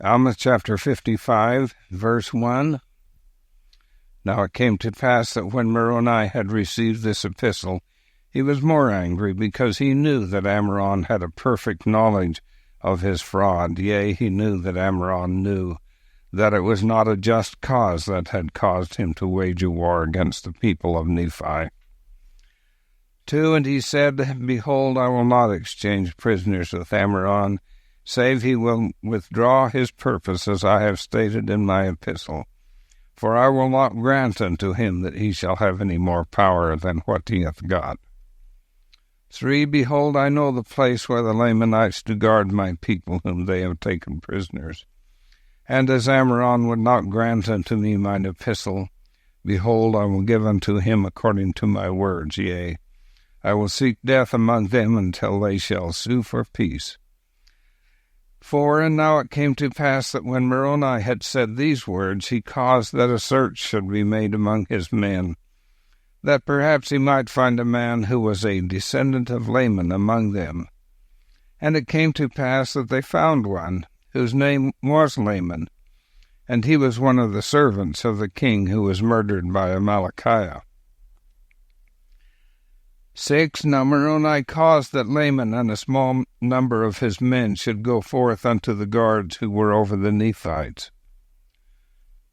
Alma chapter 55, verse 1. Now it came to pass that when Moroni had received this epistle, he was more angry, because he knew that Amram had a perfect knowledge of his fraud. Yea, he knew that Amram knew that it was not a just cause that had caused him to wage a war against the people of Nephi. 2. And he said, Behold, I will not exchange prisoners with Amram, save he will withdraw his purpose, as I have stated in my epistle. For I will not grant unto him that he shall have any more power than what he hath got. 3. Behold, I know the place where the Lamanites do guard my people, whom they have taken prisoners. And as Amram would not grant unto me mine epistle, behold, I will give unto him according to my words. Yea, I will seek death among them until they shall sue for peace. 4. And now it came to pass that when Moroni had said these words, he caused that a search should be made among his men, that perhaps he might find a man who was a descendant of Laman among them. And it came to pass that they found one, whose name was Laman, and he was one of the servants of the king who was murdered by Amalickiah. 6. Now Moroni caused that Laman and a small number of his men should go forth unto the guards who were over the Nephites.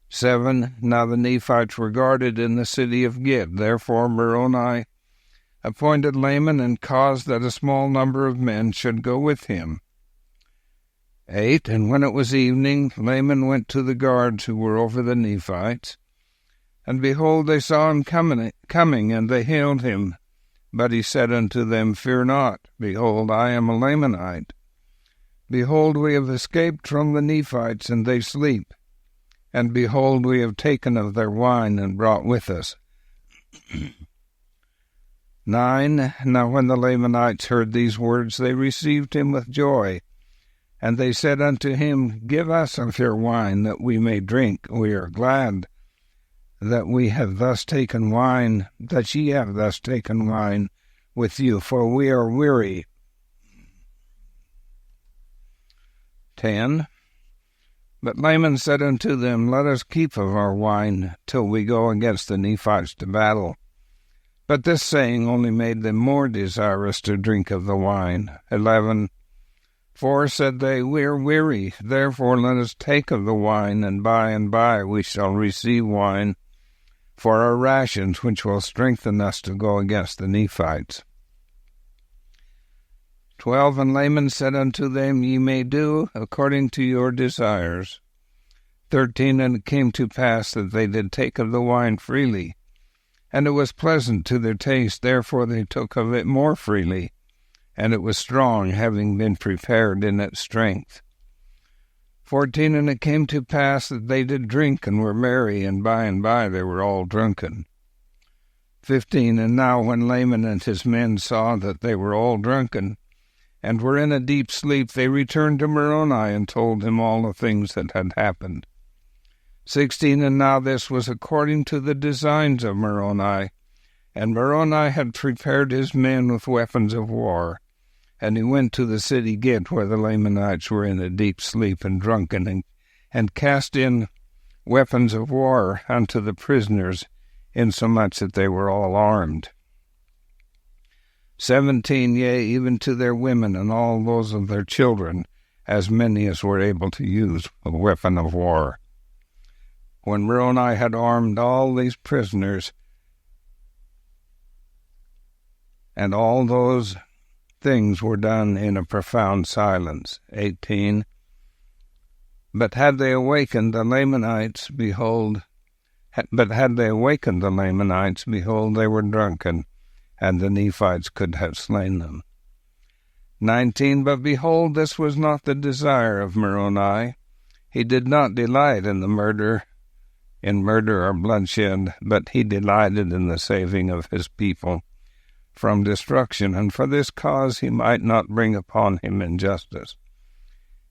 7. Now the Nephites were guarded in the city of Gid. Therefore Moroni appointed Laman and caused that a small number of men should go with him. 8. And when it was evening, Laman went to the guards who were over the Nephites. And behold, they saw him coming, and they hailed him. But he said unto them, Fear not, behold, I am a Lamanite. Behold, we have escaped from the Nephites, and they sleep. And behold, we have taken of their wine, and brought with us. 9. Now when the Lamanites heard these words, they received him with joy. And they said unto him, Give us of your wine, that we may drink. We are glad that we have thus taken wine, that ye have thus taken wine with you, for we are weary. 10. But Laman said unto them, Let us keep of our wine till we go against the Nephites to battle. But this saying only made them more desirous to drink of the wine. 11. For, said they, we are weary, therefore let us take of the wine, and by we shall receive wine for our rations, which will strengthen us to go against the Nephites. 12. And Laman said unto them, Ye may do according to your desires. 13. And it came to pass that they did take of the wine freely, and it was pleasant to their taste, therefore they took of it more freely, and it was strong, having been prepared in its strength. 14. And it came to pass that they did drink and were merry, and by they were all drunken. 15. And now when Laman and his men saw that they were all drunken, and were in a deep sleep, they returned to Moroni and told him all the things that had happened. 16. And now this was according to the designs of Moroni, and Moroni had prepared his men with weapons of war. And he went to the city Gid, where the Lamanites were in a deep sleep and drunken, and cast in weapons of war unto the prisoners, insomuch that they were all armed. 17. Yea, even to their women and all those of their children, as many as were able to use a weapon of war. When Moroni had armed all these prisoners, and all those things were done in a profound silence. 18. But had they awakened the Lamanites, behold, they were drunken, and the Nephites could have slain them. 19. But behold, this was not the desire of Moroni. He did not delight in murder or bloodshed, but he delighted in the saving of his people from destruction, and for this cause he might not bring upon him injustice.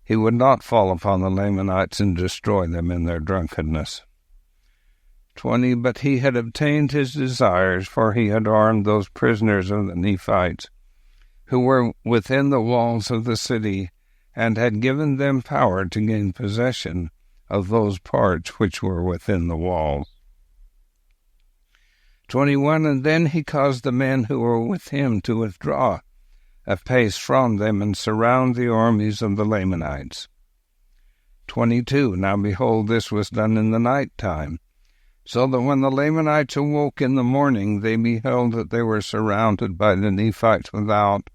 He would not fall upon the Lamanites and destroy them in their drunkenness. 20. But he had obtained his desires, for he had armed those prisoners of the Nephites, who were within the walls of the city, and had given them power to gain possession of those parts which were within the walls. 21. And then he caused the men who were with him to withdraw a pace from them and surround the armies of the Lamanites. 22. Now behold, this was done in the night time, so that when the Lamanites awoke in the morning, they beheld that they were surrounded by the Nephites without,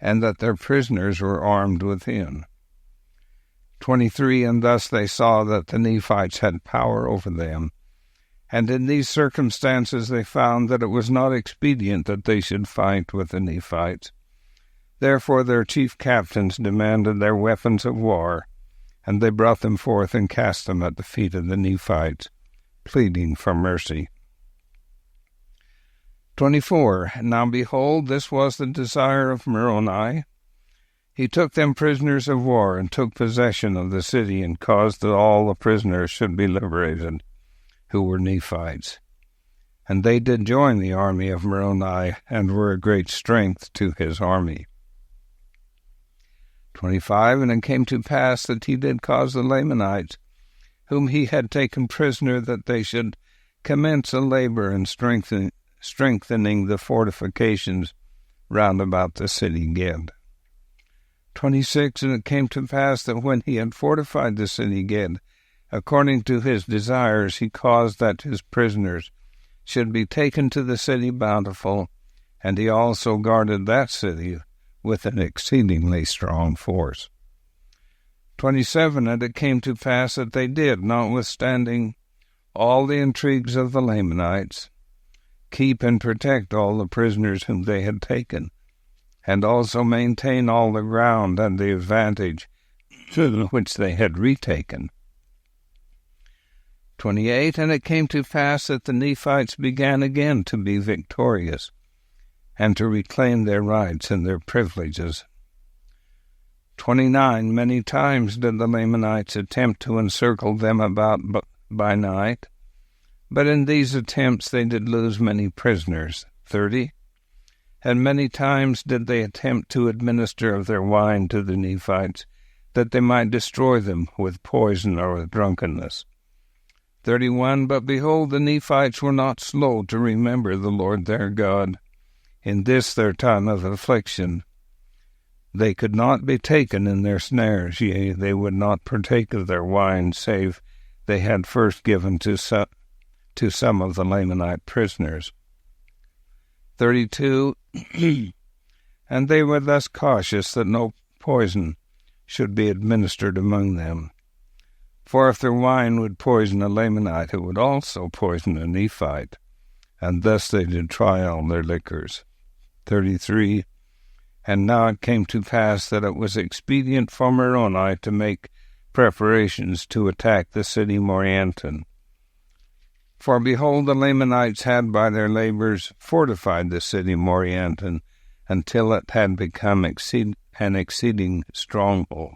and that their prisoners were armed within. 23. And thus they saw that the Nephites had power over them, and in these circumstances they found that it was not expedient that they should fight with the Nephites. Therefore their chief captains demanded their weapons of war, and they brought them forth and cast them at the feet of the Nephites, pleading for mercy. 24. Now behold, this was the desire of Moroni. He took them prisoners of war, and took possession of the city, and caused that all the prisoners should be liberated, who were Nephites. And they did join the army of Moroni, and were a great strength to his army. 25. And it came to pass that he did cause the Lamanites, whom he had taken prisoner, that they should commence a labor in strengthening the fortifications round about the city Ged. 26. And it came to pass that when he had fortified the city Ged, according to his desires, he caused that his prisoners should be taken to the city Bountiful, and he also guarded that city with an exceedingly strong force. 27. And it came to pass that they did, notwithstanding all the intrigues of the Lamanites, keep and protect all the prisoners whom they had taken, and also maintain all the ground and the advantage which they had retaken. 28. And it came to pass that the Nephites began again to be victorious, and to reclaim their rights and their privileges. 29. Many times did the Lamanites attempt to encircle them about by night, but in these attempts they did lose many prisoners. 30. And many times did they attempt to administer of their wine to the Nephites, that they might destroy them with poison or with drunkenness. 31. But behold, the Nephites were not slow to remember the Lord their God in this their time of affliction. They could not be taken in their snares, yea, they would not partake of their wine, save they had first given to some of the Lamanite prisoners. 32. And they were thus cautious that no poison should be administered among them. For if their wine would poison a Lamanite, it would also poison a Nephite, and thus they did try all their liquors. 33. And now it came to pass that it was expedient for Moroni to make preparations to attack the city Morianton. For behold, the Lamanites had by their labors fortified the city Morianton, until it had become an exceeding stronghold.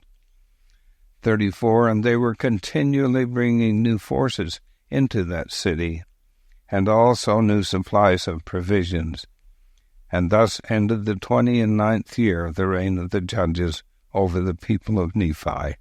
34. And they were continually bringing new forces into that city, and also new supplies of provisions. And thus ended the 29th year of the reign of the judges over the people of Nephi.